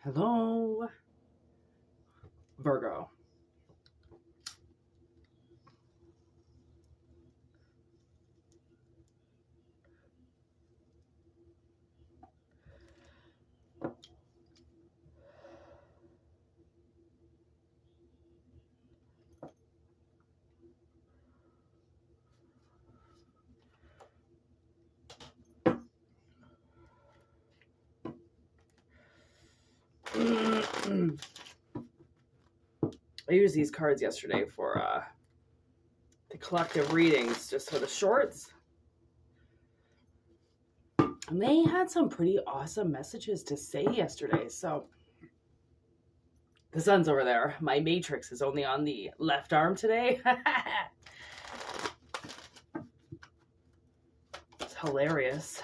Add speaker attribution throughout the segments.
Speaker 1: Hello, Virgo. I used these cards yesterday for the collective readings, just for the shorts. And they had some pretty awesome messages to say yesterday. So the sun's over there. My matrix is only on the left arm today. It's hilarious.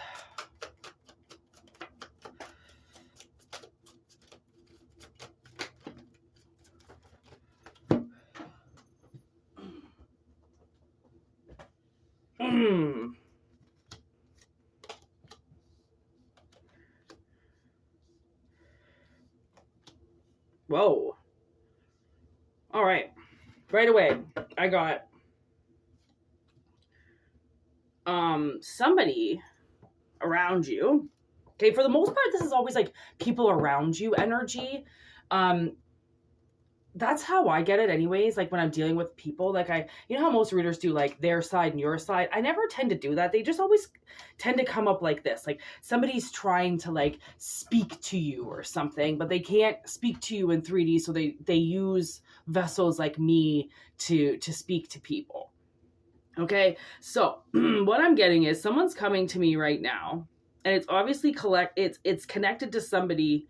Speaker 1: Whoa. All right. Right away, I got somebody around you. Okay, for the most part, this is always like people around you energy. That's how I get it anyways. Like when I'm dealing with people, like you know how most readers do like their side and your side. I never tend to do that. They just always tend to come up like this. Like somebody's trying to like speak to you or something, but they can't speak to you in 3D. So they use vessels like me to speak to people. Okay. So what I'm getting is someone's coming to me right now, and it's obviously it's connected to somebody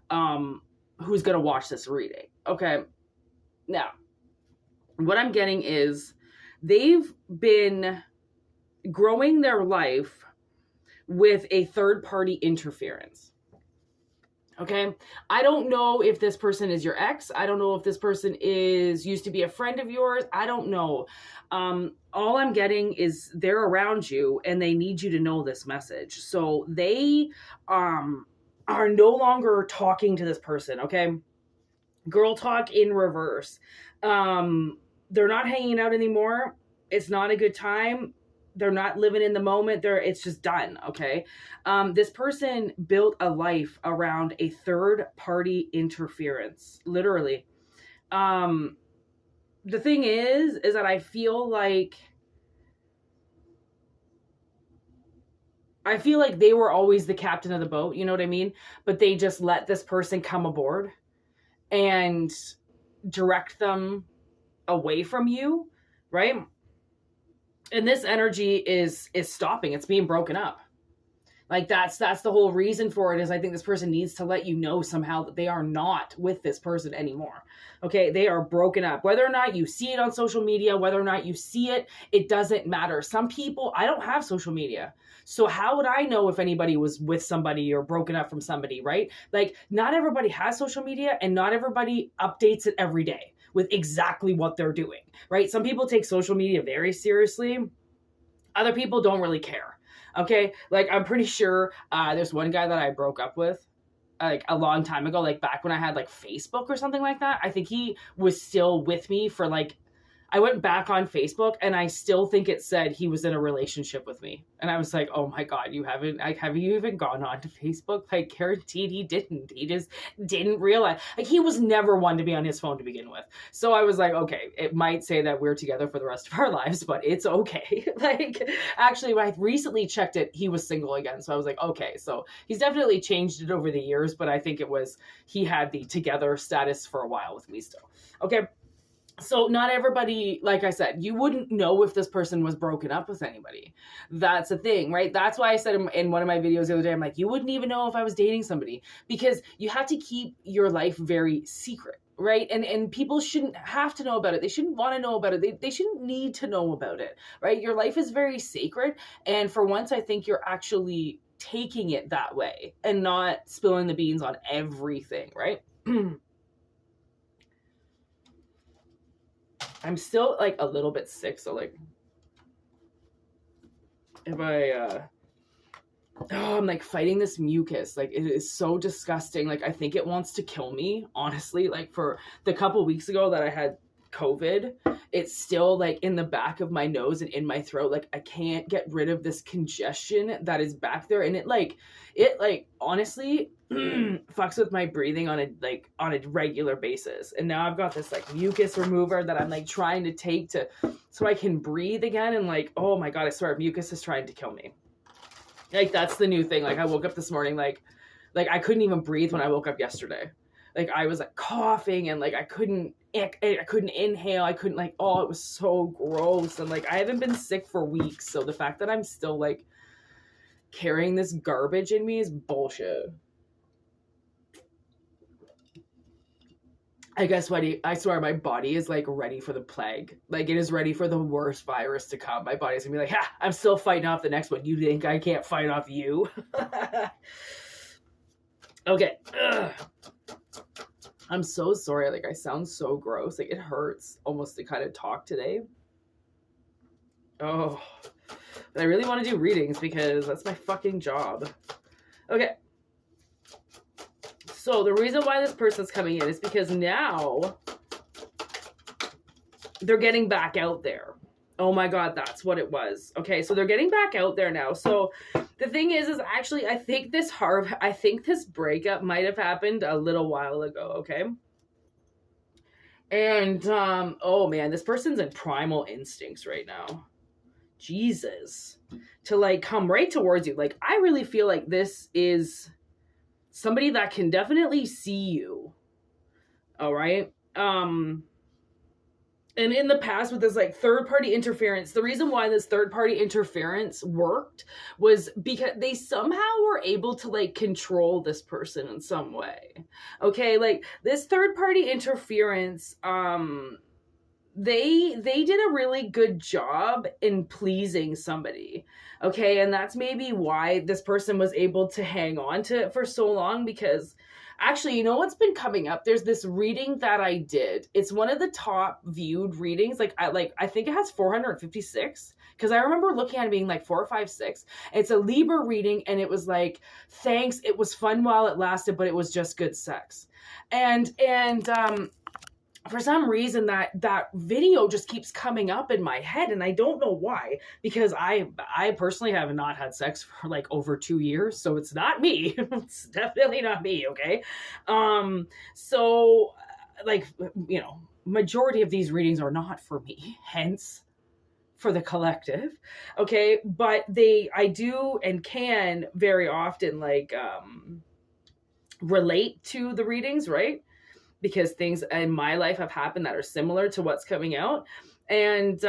Speaker 1: who's going to watch this reading. Okay. Now, what I'm getting is they've been growing their life with a third party interference. Okay. I don't know if this person is your ex. I don't know if this person used to be a friend of yours. I don't know. All I'm getting is they're around you and they need you to know this message. So they, are no longer talking to this person. Okay. Girl talk in reverse. They're not hanging out anymore. It's not a good time. They're not living in the moment. It's just done. Okay. This person built a life around a third party interference, literally. The thing is that I feel like they were always the captain of the boat. You know what I mean? But they just let this person come aboard and direct them away from you, right? And this energy is stopping. It's being broken up. Like that's the whole reason for it, is I think this person needs to let you know somehow that they are not with this person anymore. Okay, they are broken up. Whether or not you see it on social media, whether or not you see it, it doesn't matter. Some people, I don't have social media. So how would I know if anybody was with somebody or broken up from somebody, right? Like not everybody has social media and not everybody updates it every day with exactly what they're doing, right? Some people take social media very seriously. Other people don't really care. Okay. Like I'm pretty sure there's one guy that I broke up with like a long time ago, like back when I had like Facebook or something like that. I think he was still with me for like, I went back on Facebook and I still think it said he was in a relationship with me. And I was like, oh my God, have you even gone on to Facebook? Like guaranteed he didn't. He just didn't realize. Like he was never one to be on his phone to begin with. So I was like, okay, it might say that we're together for the rest of our lives, but it's okay. Like actually when I recently checked it, he was single again. So I was like, okay, so he's definitely changed it over the years, but I think he had the together status for a while with me still. Okay. So not everybody, like I said, you wouldn't know if this person was broken up with anybody. That's a thing, right? That's why I said in one of my videos the other day, I'm like, you wouldn't even know if I was dating somebody, because you have to keep your life very secret, right? And people shouldn't have to know about it. They shouldn't want to know about it. They shouldn't need to know about it, right? Your life is very sacred. And for once, I think you're actually taking it that way and not spilling the beans on everything, right? I'm still like a little bit sick, so like if I oh, I'm like fighting this mucus. Like it is so disgusting. Like I think it wants to kill me, honestly. Like for the couple weeks ago that I had COVID, it's still like in the back of my nose and in my throat. Like I can't get rid of this congestion that is back there. And it honestly fucks with my breathing on a regular basis. And now I've got this like mucus remover that I'm like trying to take to so I can breathe again. And like, oh my God, I swear mucus is trying to kill me. Like that's the new thing. Like I woke up this morning, like I couldn't even breathe when I woke up yesterday. Like I was like coughing and like I couldn't inhale. I couldn't like, oh, it was so gross. And like I haven't been sick for weeks. So the fact that I'm still like carrying this garbage in me is bullshit. I guess I swear my body is like ready for the plague. Like it is ready for the worst virus to come. My body's gonna be like, ha, I'm still fighting off the next one. You think I can't fight off you? Okay. Ugh. I'm so sorry. Like I sound so gross. Like it hurts almost to kind of talk today. Oh, but I really want to do readings because that's my fucking job. Okay. So the reason why this person's coming in is because now they're getting back out there. Oh my God, that's what it was. Okay, so they're getting back out there now. So the thing is actually, I think this breakup might have happened a little while ago, okay? And, oh man, this person's in primal instincts right now. Jesus. To like come right towards you. Like, I really feel like this is somebody that can definitely see you. All right. And in the past with this like third party interference, the reason why this third party interference worked was because they somehow were able to like control this person in some way. Okay. Like this third party interference, they did a really good job in pleasing somebody. Okay. And that's maybe why this person was able to hang on to it for so long, because actually, you know what's been coming up? There's this reading that I did. It's one of the top viewed readings. I think it has 456 because I remember looking at it being like 4 or 5, 6. It's a Libra reading and it was like, thanks. It was fun while it lasted, but it was just good sex. And for some reason that video just keeps coming up in my head and I don't know why, because I personally have not had sex for like over 2 years. So it's not me. It's definitely not me. Okay. So like, you know, majority of these readings are not for me, hence for the collective. Okay. But I do and can very often like, relate to the readings, right? Because things in my life have happened that are similar to what's coming out. And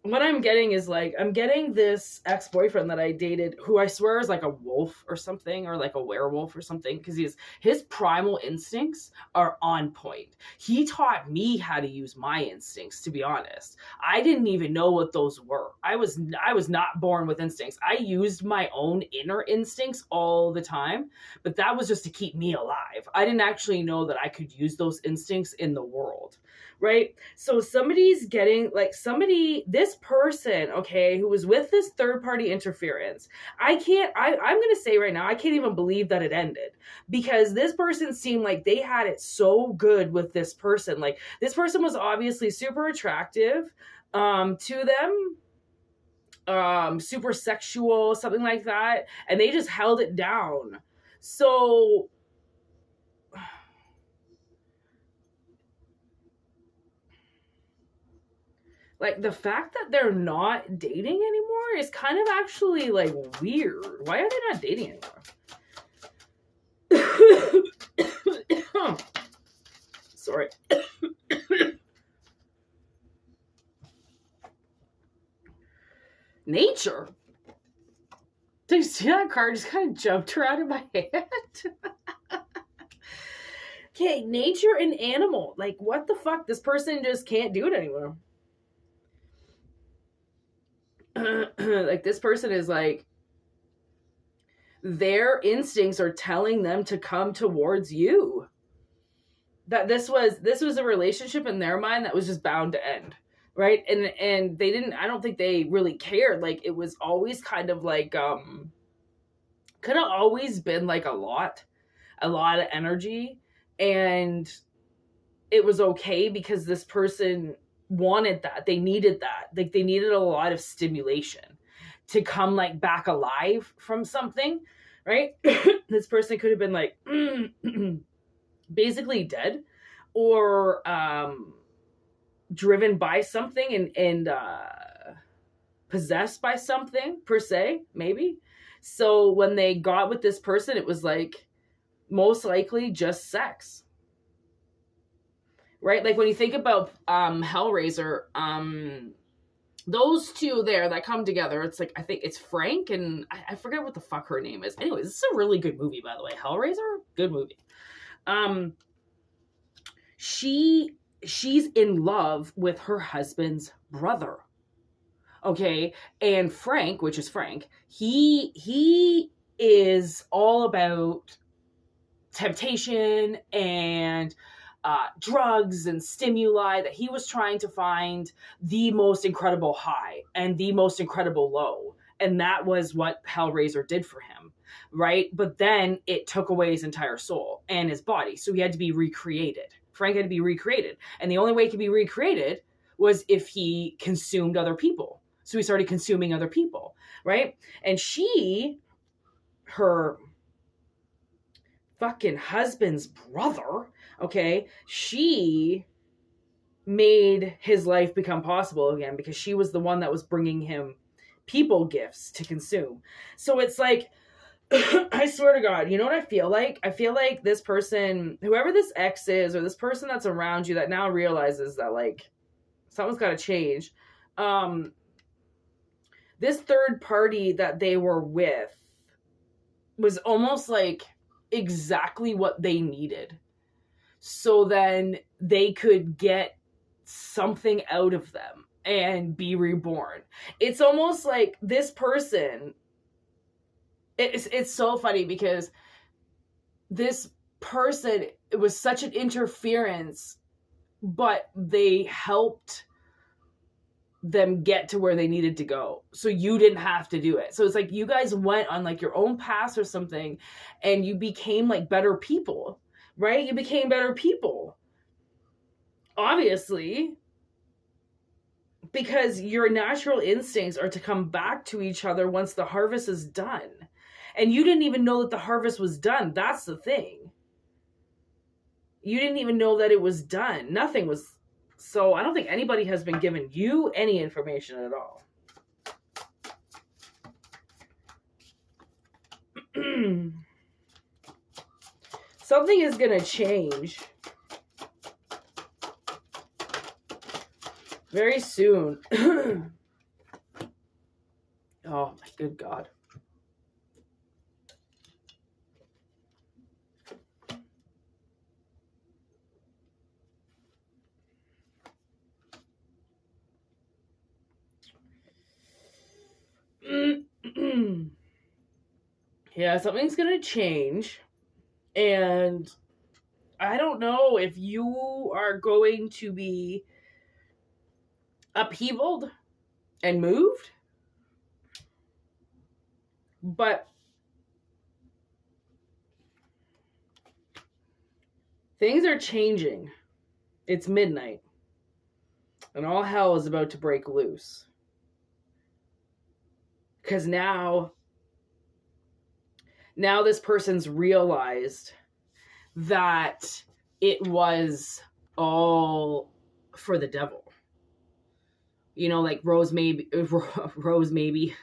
Speaker 1: what I'm getting is like, I'm getting this ex-boyfriend that I dated who I swear is like a wolf or something, or like a werewolf or something, because his primal instincts are on point. He taught me how to use my instincts, to be honest. I didn't even know what those were. I was not born with instincts. I used my own inner instincts all the time, but that was just to keep me alive. I didn't actually know that I could use those instincts in the world. Right? So somebody's getting like this person, okay, who was with this third party interference. I'm going to say right now, I can't even believe that it ended, because this person seemed like they had it so good with this person. Like this person was obviously super attractive, to them, super sexual, something like that. And they just held it down. So like the fact that they're not dating anymore is kind of actually like weird. Why are they not dating anymore? Sorry. Nature. Did you see that card just kind of jumped around in my hand? Okay, nature and animal. Like, what the fuck? This person just can't do it anymore. Like this person is like, their instincts are telling them to come towards you. That this was a relationship in their mind that was just bound to end, right? And they didn't, I don't think they really cared. Like it was always kind of like could have always been like a lot of energy, and it was okay because this person wanted that. They needed that. Like they needed a lot of stimulation to come like back alive from something, right? This person could have been like basically dead, or driven by something and possessed by something per se, maybe. So when they got with this person, it was like most likely just sex, right? Like when you think about Hellraiser, those two there that come together, it's like, I think it's Frank and I forget what the fuck her name is. Anyways, this is a really good movie, by the way. Hellraiser, good movie. She's in love with her husband's brother. Okay, and Frank, which is Frank, he is all about temptation and drugs and stimuli, that he was trying to find the most incredible high and the most incredible low. And that was what Hellraiser did for him, right? But then it took away his entire soul and his body. So he had to be recreated. Frank had to be recreated. And the only way he could be recreated was if he consumed other people. So he started consuming other people, right? And her fucking husband's brother, okay, she made his life become possible again because she was the one that was bringing him people gifts to consume. So it's like, I swear to God, you know what I feel like? I feel like this person, whoever this ex is, or this person that's around you that now realizes that like something's got to change. This third party that they were with was almost like exactly what they needed. So then they could get something out of them and be reborn. It's almost like this person, it's so funny because this person, it was such an interference, but they helped them get to where they needed to go. So you didn't have to do it. So it's like you guys went on like your own path or something and you became like better people, right? You became better people. Obviously, because your natural instincts are to come back to each other once the harvest is done. And you didn't even know that the harvest was done. That's the thing. You didn't even know that it was done. Nothing was. So I don't think anybody has been giving you any information at all. Something is going to change very soon. Oh my good God. Yeah, something's gonna change, and I don't know if you are going to be upheavaled and moved, but things are changing. It's midnight, and all hell is about to break loose. Because now this person's realized that it was all for the devil. You know, like Rose maybe. I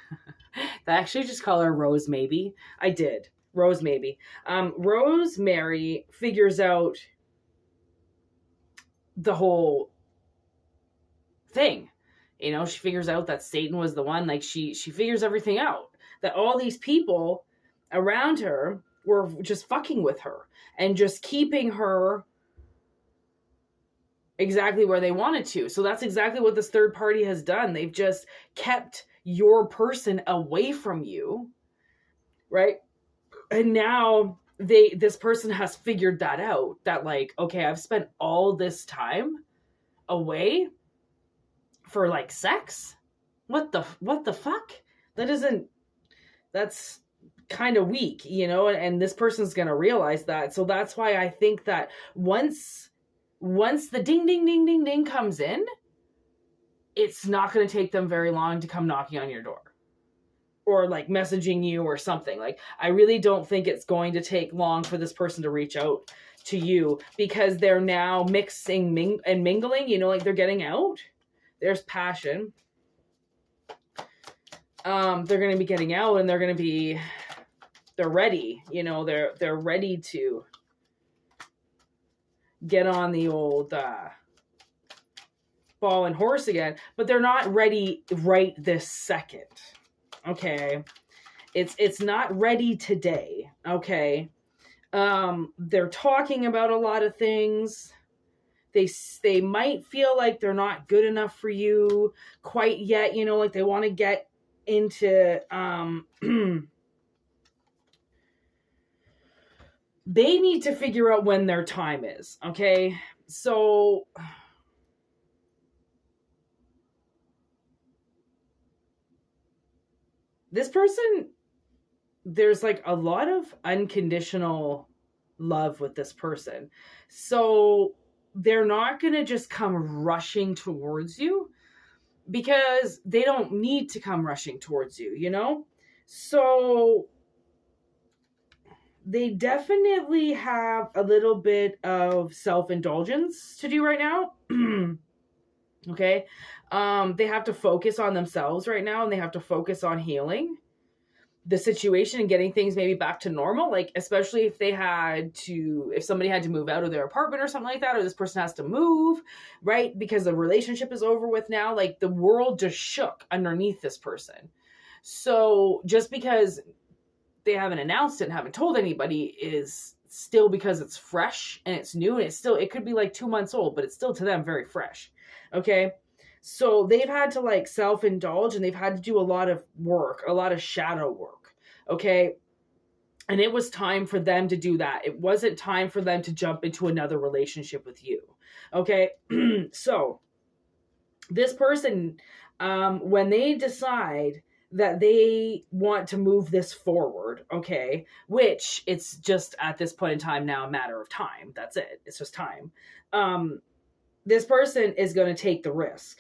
Speaker 1: actually just call her Rose maybe. I did. Rose maybe. Rosemary figures out the whole thing. You know, she figures out that Satan was the one. Like she figures everything out. That all these people around her were just fucking with her and just keeping her exactly where they wanted to. So that's exactly what this third party has done. They've just kept your person away from you, right? And now this person has figured that out, that like, okay, I've spent all this time away for like sex. What the fuck? That's kind of weak, you know, and this person's going to realize that. So that's why I think that once the ding, ding, ding, ding, ding comes in, it's not going to take them very long to come knocking on your door or like messaging you or something. Like, I really don't think it's going to take long for this person to reach out to you, because they're now mixing and mingling, you know, like they're getting out. There's passion. They're going to be getting out, and they're ready, you know, they're ready to get on the old ball and horse again, but they're not ready right this second. Okay. It's not ready today. Okay. They're talking about a lot of things. They might feel like they're not good enough for you quite yet, you know, like they want to get into they need to figure out when their time is. Okay. So this person, there's like a lot of unconditional love with this person. So they're not going to just come rushing towards you, because they don't need to come rushing towards you, you know? So they definitely have a little bit of self-indulgence to do right now. Okay. They have to focus on themselves right now, and they have to focus on healing the situation and getting things maybe back to normal. Like, especially if somebody had to move out of their apartment or something like that, or this person has to move, right? Because the relationship is over with now. Like, the world just shook underneath this person. So just because they haven't announced it and haven't told anybody is still because it's fresh and it's new, and it could be like 2 months old, but it's still to them very fresh. Okay. So they've had to like self-indulge, and they've had to do a lot of work, a lot of shadow work. Okay. And it was time for them to do that. It wasn't time for them to jump into another relationship with you. Okay. So this person, when they decide that they want to move this forward, okay, which it's just at this point in time now a matter of time. That's it. It's just time. This person is going to take the risk.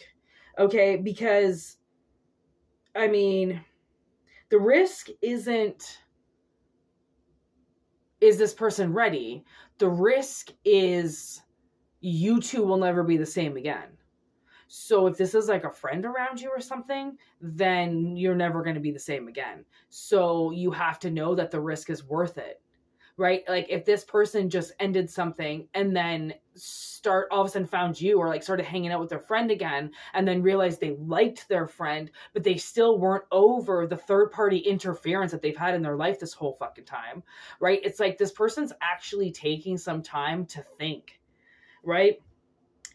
Speaker 1: Okay, because, I mean, the risk isn't, is this person ready? The risk is you two will never be the same again. So if this is like a friend around you or something, then you're never going to be the same again. So you have to know that the risk is worth it, right? Like, if this person just ended something and then all of a sudden found you, or like started hanging out with their friend again, and then realized they liked their friend, but they still weren't over the third party interference that they've had in their life this whole fucking time, right? It's like this person's actually taking some time to think, right?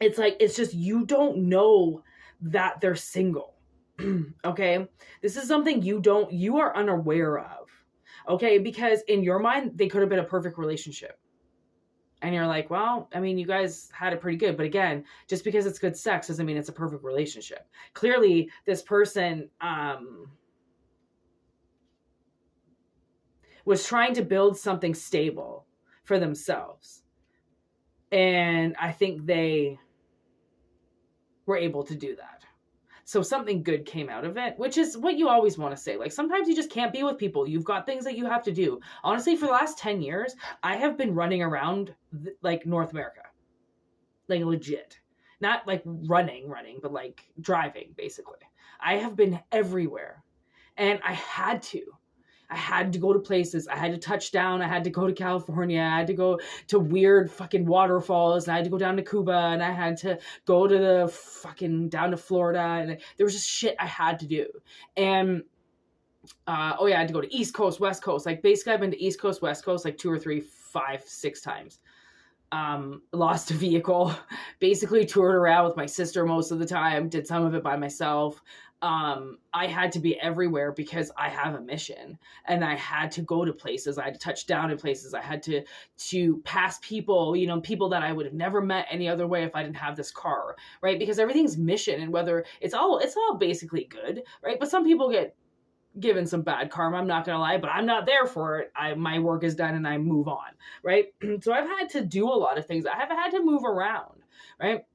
Speaker 1: It's like, it's just, you don't know that they're single. Okay. This is something you are unaware of. Okay. Because in your mind, they could have been a perfect relationship. And you're like, well, I mean, you guys had it pretty good. But again, just because it's good sex doesn't mean it's a perfect relationship. Clearly, this person was trying to build something stable for themselves. And I think they were able to do that. So something good came out of it, which is what you always want to say. Like, sometimes you just can't be with people. You've got things that you have to do. Honestly, for the last 10 years, I have been running around like North America. Like, legit. Not like running, but like driving, basically. I have been everywhere. And I had to go to places. I had to touch down. I had to go to California. I had to go to weird fucking waterfalls. And I had to go down to Cuba. And I had to go to the fucking down to Florida. And there was just shit I had to do. And I had to go to East Coast, West Coast. Like, basically, I've been to East Coast, West Coast like 2 or 3, 5, 6 times. Lost a vehicle. Basically toured around with my sister most of the time. Did some of it by myself. I had to be everywhere because I have a mission, and I had to go to places. I had to touch down in places. I had to pass people, you know, people that I would have never met any other way if I didn't have this car, right? Because everything's mission, and whether it's all basically good, right? But some people get given some bad karma, I'm not gonna lie, but I'm not there for it. My work is done and I move on, right? So I've had to do a lot of things. I have had to move around, right?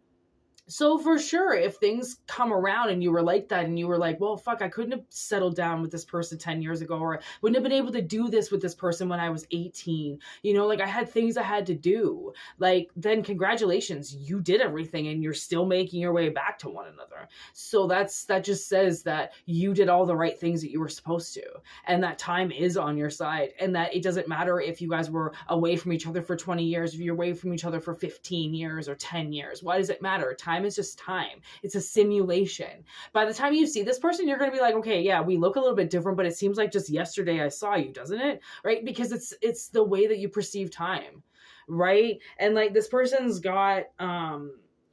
Speaker 1: So for sure, if things come around and you were like that and you were like, well, fuck, I couldn't have settled down with this person 10 years ago, or wouldn't have been able to do this with this person when I was 18. You know, like I had things I had to do. Like, then congratulations, you did everything and you're still making your way back to one another. So that just says that you did all the right things that you were supposed to. And that time is on your side. And that it doesn't matter if you guys were away from each other for 20 years, if you're away from each other for 15 years or 10 years. Why does it matter? Time is just time. It's a simulation. By the time you see this person, you're going to be like, okay, yeah, we look a little bit different, but it seems like just yesterday I saw you, doesn't it? Right? Because it's the way that you perceive time, right? And like this person's got a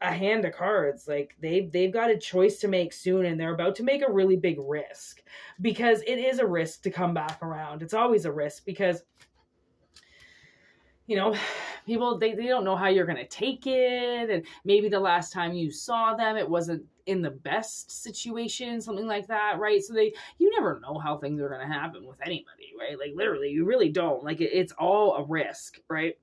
Speaker 1: hand of cards. Like they've got a choice to make soon, and they're about to make a really big risk, because it is a risk to come back around. It's always a risk, because you know, people, they don't know how you're going to take it. And maybe the last time you saw them, it wasn't in the best situation, something like that, right? So you never know how things are going to happen with anybody, right? Like literally, you really don't. Like it's all a risk, right?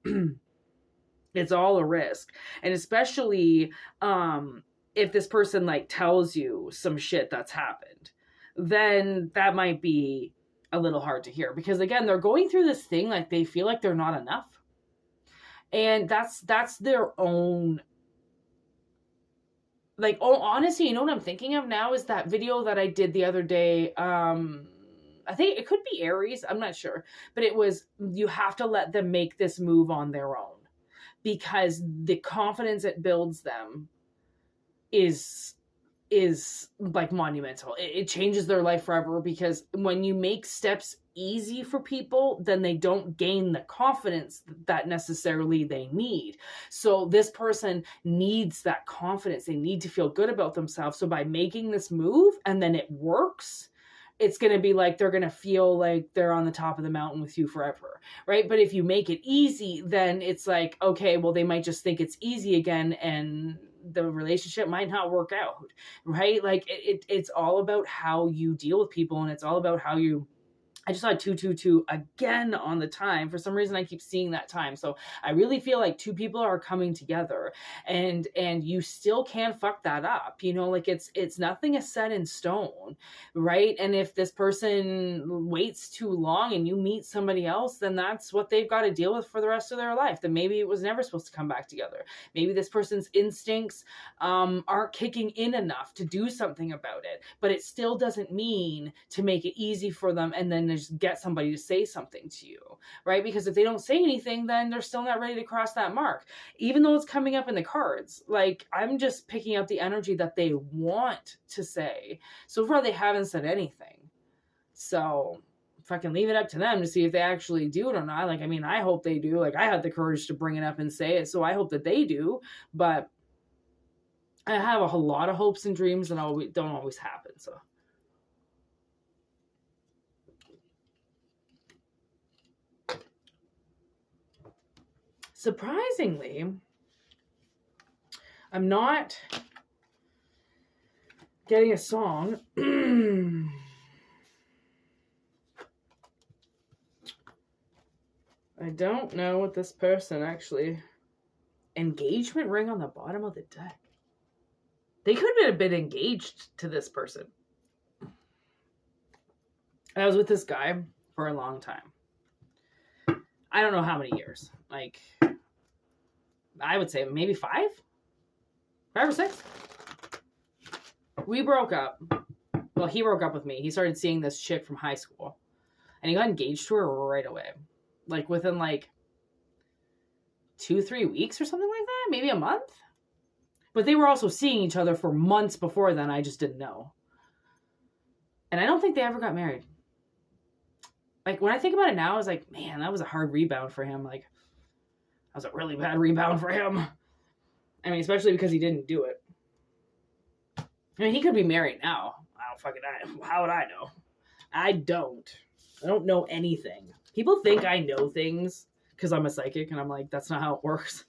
Speaker 1: It's all a risk. And especially if this person like tells you some shit that's happened, then that might be a little hard to hear, because again, they're going through this thing like they feel like they're not enough. And that's their own, like, oh, honestly, you know what I'm thinking of now is that video that I did the other day. I think it could be Aries. I'm not sure, but it was, you have to let them make this move on their own, because the confidence it builds them is like monumental. It changes their life forever, because when you make steps easy for people, then they don't gain the confidence that necessarily they need. So this person needs that confidence. They need to feel good about themselves. So by making this move and then it works, it's going to be like they're going to feel like they're on the top of the mountain with you forever, right? But if you make it easy, then it's like, okay, well, they might just think it's easy again, and the relationship might not work out, right? Like it's all about how you deal with people, and it's all about how you, I just saw 222 again on the time. For some reason, I keep seeing that time. So I really feel like two people are coming together, and you still can't fuck that up. You know, like it's nothing is set in stone, right? And if this person waits too long and you meet somebody else, then that's what they've got to deal with for the rest of their life. Then maybe it was never supposed to come back together. Maybe this person's instincts aren't kicking in enough to do something about it, but it still doesn't mean to make it easy for them and then just get somebody to say something to you, right? Because if they don't say anything, then they're still not ready to cross that mark, even though it's coming up in the cards. Like, I'm just picking up the energy that they want to say. So far, they haven't said anything. So if I can leave it up to them to see if they actually do it or not. Like, I mean, I hope they do. Like, I had the courage to bring it up and say it, so I hope that they do. But I have a lot of hopes and dreams that don't always happen, so. Surprisingly, I'm not getting a song. I don't know what this person actually... Engagement ring on the bottom of the deck. They could have been engaged to this person. And I was with this guy for a long time. I don't know how many years. Like, I would say maybe 5 or 6. We broke up. Well, he broke up with me. He started seeing this chick from high school, and he got engaged to her right away. Like within like 2-3 weeks or something like that, maybe a month. But they were also seeing each other for months before then. I just didn't know. And I don't think they ever got married. Like, when I think about it now, I was like, man, that was a hard rebound for him. Like, that was a really bad rebound for him. I mean, especially because he didn't do it. I mean, he could be married now. I don't fucking know. How would I know? I don't know anything. People think I know things because I'm a psychic, and I'm like, that's not how it works.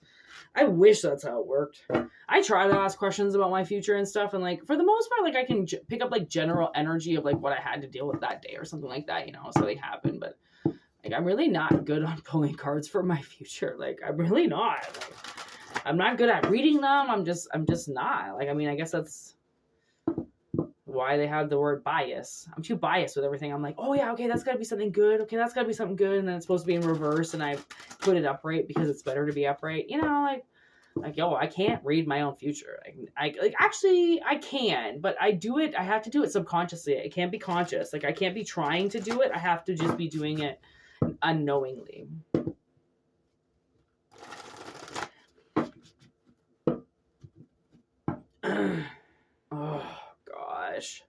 Speaker 1: I wish that's how it worked. I try to ask questions about my future and stuff, and like for the most part, like I can pick up like general energy of like what I had to deal with that day or something like that, you know. So they happen, but like I'm really not good on pulling cards for my future. Like I'm really not. Like, I'm not good at reading them. I'm just not. Like I mean, I guess that's why they have the word bias. I'm too biased with everything. I'm like, oh yeah, okay, that's gotta be something good. Okay, that's gotta be something good, and then it's supposed to be in reverse, and I put it upright because it's better to be upright. You know, like yo, I can't read my own future. Actually I can, but I do it. I have to do it subconsciously. It can't be conscious. Like I can't be trying to do it. I have to just be doing it unknowingly. Oh gosh.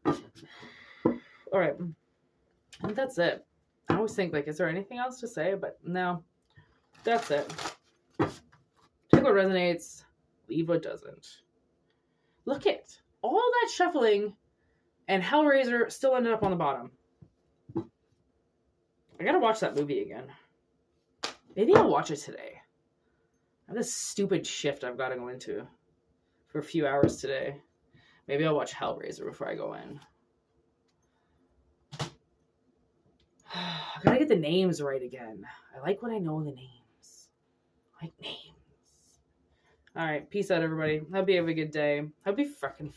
Speaker 1: All right. I think that's it. I always think like, is there anything else to say? But no, that's it. Take what resonates, leave what doesn't. Look at all that shuffling, and Hellraiser still ended up on the bottom. I gotta watch that movie again. Maybe I'll watch it today. I have this stupid shift I've got to go into for a few hours today. Maybe I'll watch Hellraiser before I go in. I gotta get the names right again. I like when I know the names. I like names. All right, peace out, everybody. Hope you have a good day. Hope you fracking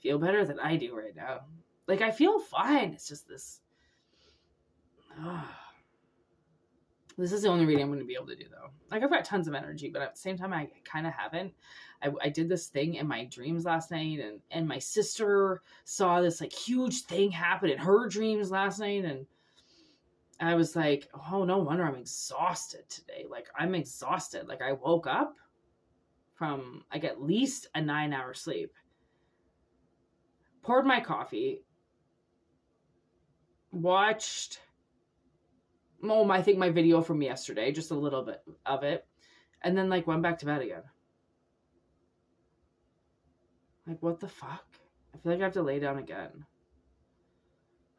Speaker 1: feel better than I do right now. Like, I feel fine. It's just this. This is the only reading I'm going to be able to do, though. Like, I've got tons of energy, but at the same time, I kind of haven't. I did this thing in my dreams last night, and my sister saw this, like, huge thing happen in her dreams last night, and I was like, oh, no wonder I'm exhausted today. Like, I'm exhausted. Like, I woke up from, like, at least a 9-hour sleep. Poured my coffee. Watched, I think my video from yesterday. Just a little bit of it. And then, like, went back to bed again. Like, what the fuck? I feel like I have to lay down again.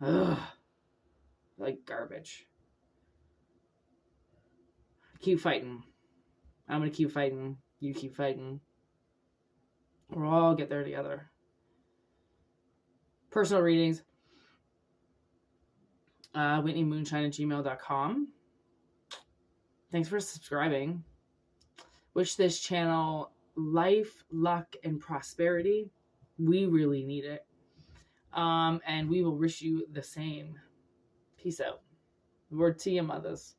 Speaker 1: Ugh. Like garbage. Keep fighting. I'm gonna keep fighting. You keep fighting. We'll all get there together. Personal readings. whitneymoonshine@gmail.com. Thanks for subscribing. Wish this channel life, luck, and prosperity. We really need it. And we will wish you the same. Peace out. Word to you, mothers.